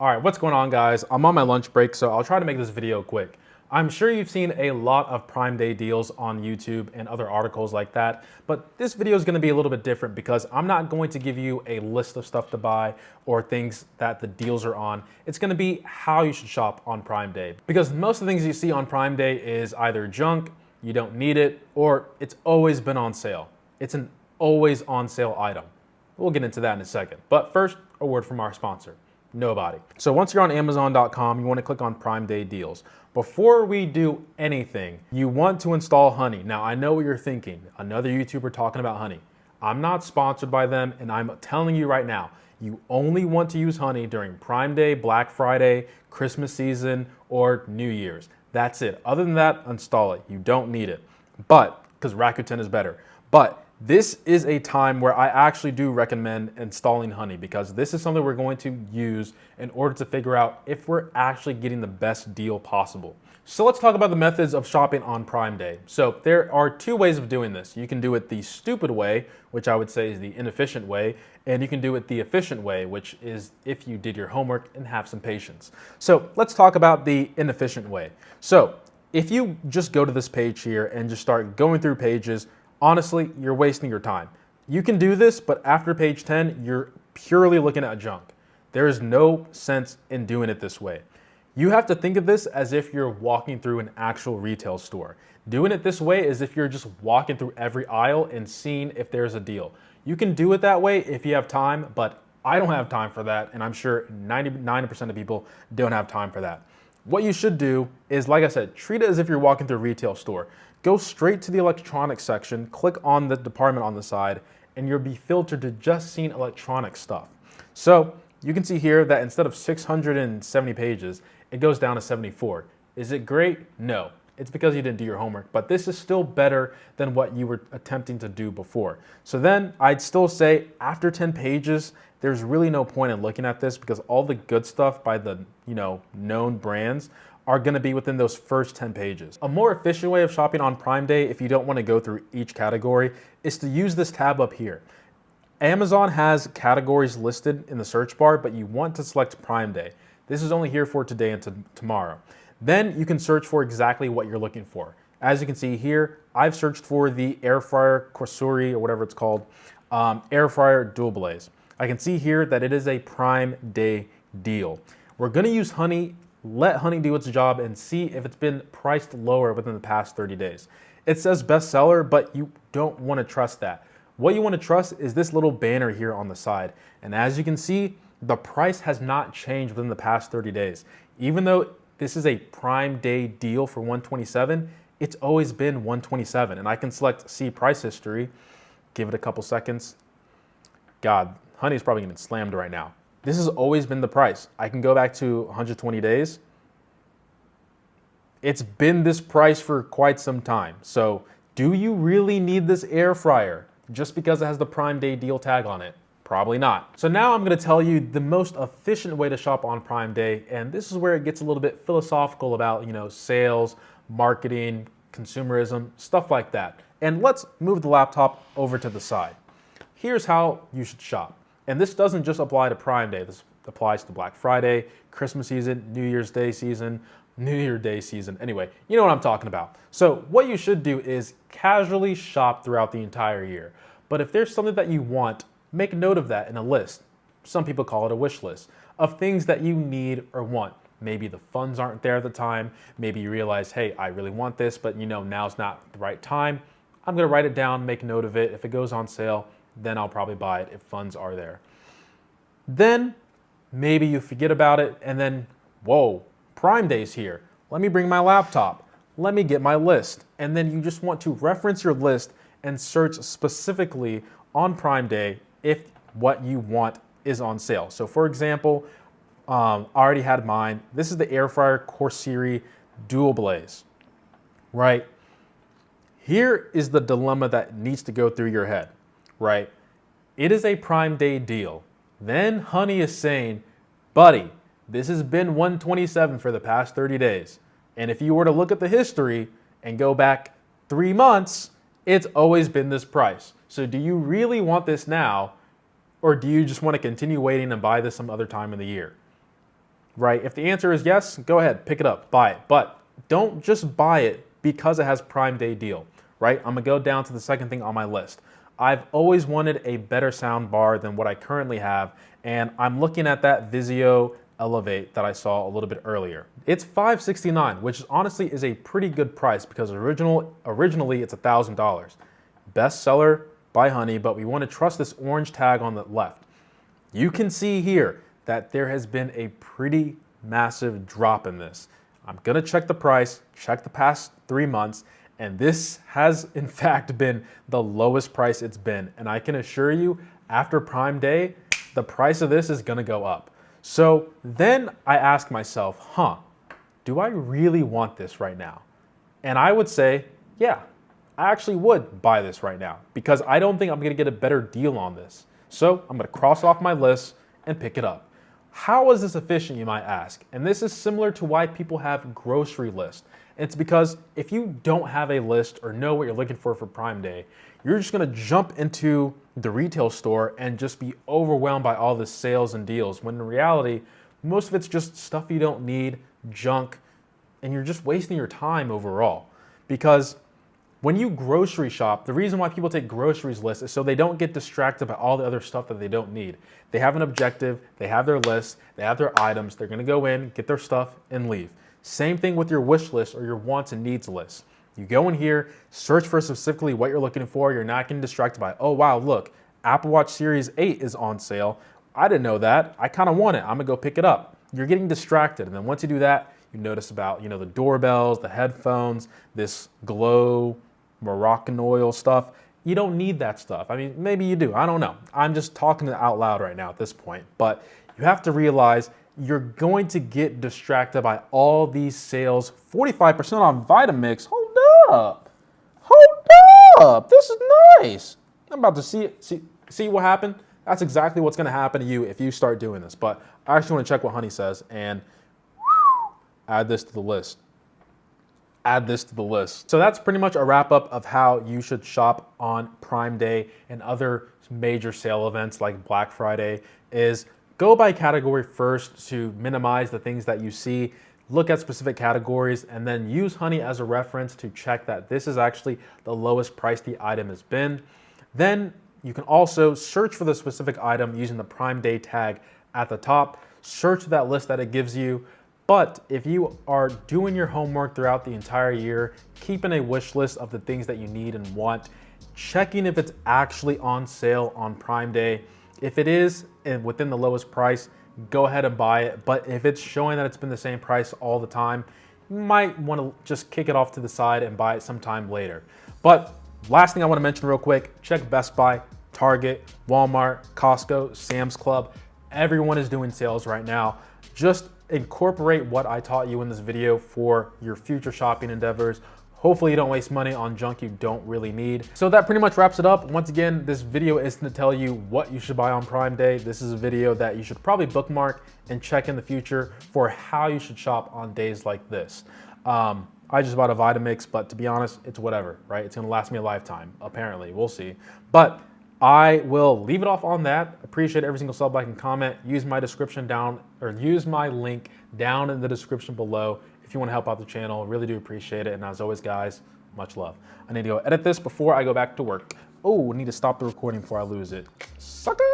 All right, what's going on, guys? I'm on my lunch break, so I'll try to make this video quick. I'm sure you've seen a lot of Prime Day deals on YouTube and other articles like that, but this video is going to be a little bit different because I'm not going to give you a list of stuff to buy or things that the deals are on. It's going to be how you should shop on Prime Day, because most of the things you see on Prime Day is either junk, you don't need it, or it's always been on sale. It's an always on sale item. We'll get into that in a second, but first, a word from our sponsor. Nobody. So once you're on Amazon.com, you want to click on Prime Day deals. Before we do anything, you want to install Honey. Now, I know what you're thinking. Another YouTuber talking about Honey. I'm not sponsored by them, and I'm telling you right now, you only want to use Honey during Prime Day, Black Friday, Christmas season, or New Year's. That's it. Other than that, install it. You don't need it. But, because Rakuten is better. But this is a time where I actually do recommend installing Honey, because this is something we're going to use in order to figure out if we're actually getting the best deal possible. So let's talk about the methods of shopping on Prime Day. So there are two ways of doing this. You can do it the stupid way, which I would say is the inefficient way, and you can do it the efficient way, which is if you did your homework and have some patience. So let's talk about the inefficient way. So if you just go to this page here and just start going through pages, honestly, you're wasting your time. You can do this, but after page 10, you're purely looking at junk. There is no sense in doing it this way. You have to think of this as if you're walking through an actual retail store. Doing it this way is if you're just walking through every aisle and seeing if there's a deal. You can do it that way if you have time, but I don't have time for that, and I'm sure 90% of people don't have time for that. What you should do is, like I said, treat it as if you're walking through a retail store. Go straight to the electronics section, click on the department on the side, and you'll be filtered to just seeing electronic stuff. So you can see here that instead of 670 pages, it goes down to 74. Is it great? No. It's because you didn't do your homework, but this is still better than what you were attempting to do before. So then I'd still say after 10 pages, there's really no point in looking at this, because all the good stuff by the known brands are going to be within those first 10 pages. A more efficient way of shopping on Prime Day, if you don't want to go through each category, is to use this tab up here. Amazon has categories listed in the search bar, but you want to select Prime Day. This is only here for today and tomorrow. Then you can search for exactly what you're looking for. As you can see here, I've searched for the air fryer Korsuri, or whatever it's called, air fryer dual blaze. I can see here that it is a Prime Day deal. We're going to use Honey. Let Honey do its job and see if it's been priced lower within the past 30 days. It says bestseller, but you don't want to trust that. What you want to trust is this little banner here on the side. And as you can see, the price has not changed within the past 30 days. Even though this is a Prime Day deal for $127, it's always been $127. And I can select see price history, give it a couple seconds. God, Honey's probably getting slammed right now. This has always been the price. I can go back to 120 days. It's been this price for quite some time. So do you really need this air fryer just because it has the Prime Day deal tag on it? Probably not. So now I'm going to tell you the most efficient way to shop on Prime Day, and this is where it gets a little bit philosophical about, sales, marketing, consumerism, stuff like that. And let's move the laptop over to the side. Here's how you should shop. And this doesn't just apply to Prime Day. This applies to Black Friday, Christmas season, New Year's Day season, Anyway, you know what I'm talking about. So what you should do is casually shop throughout the entire year. But if there's something that you want, make note of that in a list. Some people call it a wish list of things that you need or want. Maybe the funds aren't there at the time. Maybe you realize, hey, I really want this, but now's not the right time. I'm gonna write it down, make note of it. If it goes on sale, then I'll probably buy it if funds are there. Then maybe you forget about it, and then, whoa, Prime Day's here. Let me bring my laptop. Let me get my list. And then you just want to reference your list and search specifically on Prime Day if what you want is on sale. So for example, I already had mine. This is the air fryer Korsuri dual blaze, right? Here is the dilemma that needs to go through your head, right? It is a Prime Day deal. Then Honey is saying, buddy, this has been $127 for the past 30 days. And if you were to look at the history and go back 3 months, it's always been this price. So do you really want this now, or do you just want to continue waiting and buy this some other time in the year? right? If the answer is yes, go ahead, pick it up, buy it. But don't just buy it because it has Prime Day deal, right? I'm gonna go down to the second thing on my list. I've always wanted a better sound bar than what I currently have, and I'm looking at that Vizio Elevate that I saw a little bit earlier. It's $569, which honestly is a pretty good price because originally it's $1,000. Bestseller by Honey, but we want to trust this orange tag on the left. You can see here that there has been a pretty massive drop in this. I'm gonna check the price, check the past 3 months, and this has in fact been the lowest price it's been. And I can assure you, after Prime Day, the price of this is gonna go up. So then I ask myself, do I really want this right now? And I would say, yeah, I actually would buy this right now because I don't think I'm gonna get a better deal on this. So I'm gonna cross off my list and pick it up. How is this efficient, you might ask? And this is similar to why people have grocery lists. It's because if you don't have a list or know what you're looking for Prime Day, you're just gonna jump into the retail store and just be overwhelmed by all the sales and deals, when in reality, most of it's just stuff you don't need, junk, and you're just wasting your time overall. Because when you grocery shop, the reason why people take groceries lists is so they don't get distracted by all the other stuff that they don't need. They have an objective, they have their list, they have their items, they're gonna go in, get their stuff, and leave. Same thing with your wish list or your wants and needs list. You go in here, search for specifically what you're looking for. You're not getting distracted by, oh wow, look, Apple Watch Series 8 is on sale. I didn't know that. I kind of want it. I'm gonna go pick it up. You're getting distracted. And then once you do that, you notice about, the doorbells, the headphones, this glow, Moroccan oil stuff. You don't need that stuff. I mean, maybe you do. I don't know. I'm just talking out loud right now at this point. But you have to realize you're going to get distracted by all these sales. 45% on Vitamix. Hold up. Hold up. This is nice. I'm about to see what happened. That's exactly what's going to happen to you if you start doing this. But I actually want to check what Honey says and add this to the list. Add this to the list. So that's pretty much a wrap up of how you should shop on Prime Day and other major sale events like Black Friday. Is go by category first to minimize the things that you see. Look at specific categories and then use Honey as a reference to check that this is actually the lowest price the item has been. Then you can also search for the specific item using the Prime Day tag at the top. Search that list that it gives you. But if you are doing your homework throughout the entire year, keeping a wish list of the things that you need and want, checking if it's actually on sale on Prime Day. If it is and within the lowest price, go ahead and buy it. But if it's showing that it's been the same price all the time, you might want to just kick it off to the side and buy it sometime later. But last thing I want to mention real quick, check Best Buy, Target, Walmart, Costco, Sam's Club. Everyone is doing sales right now. Just incorporate what I taught you in this video for your future shopping endeavors. Hopefully you don't waste money on junk you don't really need. So that pretty much wraps it up. Once again, this video isn't to tell you what you should buy on Prime Day. This is a video that you should probably bookmark and check in the future for how you should shop on days like this. I just bought a Vitamix, but to be honest, it's whatever, right? It's gonna last me a lifetime, apparently, we'll see. But I will leave it off on that. Appreciate every single sub, like, and comment. Use my description down, or use my link down in the description below if you want to help out the channel. Really do appreciate it. And as always, guys, much love. I need to go edit this before I go back to work. Oh, I need to stop the recording before I lose it. Sucker!